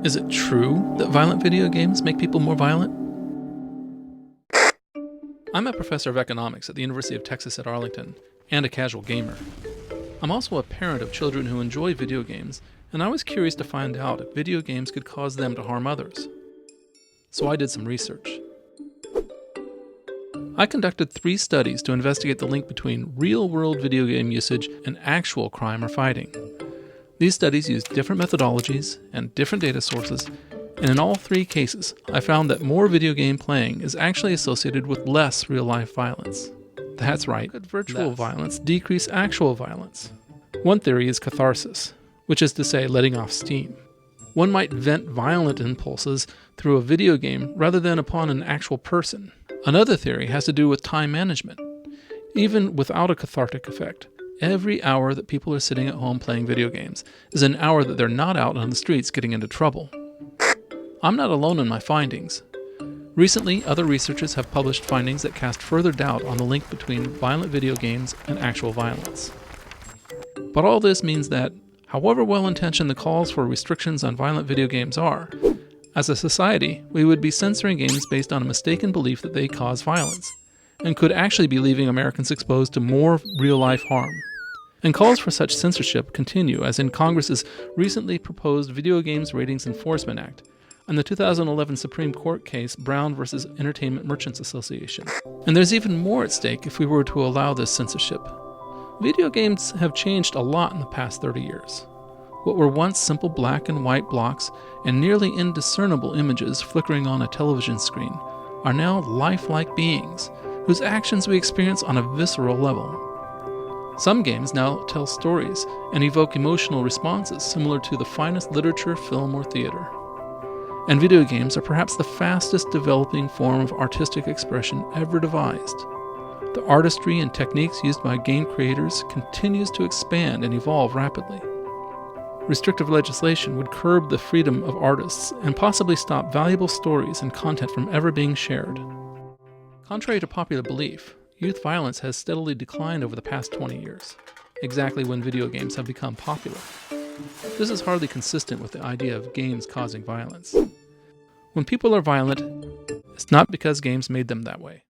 Is it true that violent video games make people more violent? I'm a professor of economics at the University of Texas at Arlington, and a casual gamer. I'm also a parent of children who enjoy video games, and I was curious to find out if video games could cause them to harm others. So I did some research. I conducted 3 studies to investigate the link between real-world video game usage and actual crime or fighting. These studies used different methodologies and different data sources, and in all 3 cases, I found that more video game playing is actually associated with less real-life violence. That's right, could virtual violence decrease actual violence? One theory is catharsis, which is to say letting off steam. One might vent violent impulses through a video game rather than upon an actual person. Another theory has to do with time management. Even without a cathartic effect, every hour that people are sitting at home playing video games is an hour that they're not out on the streets getting into trouble. I'm not alone in my findings. Recently, other researchers have published findings that cast further doubt on the link between violent video games and actual violence. But all this means that, however well-intentioned the calls for restrictions on violent video games are, as a society, we would be censoring games based on a mistaken belief that they cause violence, and could actually be leaving Americans exposed to more real-life harm. And calls for such censorship continue, as in Congress's recently proposed Video Games Ratings Enforcement Act, and the 2011 Supreme Court case Brown v. Entertainment Merchants Association. And there's even more at stake if we were to allow this censorship. Video games have changed a lot in the past 30 years. What were once simple black and white blocks and nearly indiscernible images flickering on a television screen are now lifelike beings whose actions we experience on a visceral level. Some games now tell stories and evoke emotional responses similar to the finest literature, film, or theater. And video games are perhaps the fastest developing form of artistic expression ever devised. The artistry and techniques used by game creators continues to expand and evolve rapidly. Restrictive legislation would curb the freedom of artists and possibly stop valuable stories and content from ever being shared. Contrary to popular belief, youth violence has steadily declined over the past 20 years, exactly when video games have become popular. This is hardly consistent with the idea of games causing violence. When people are violent, it's not because games made them that way.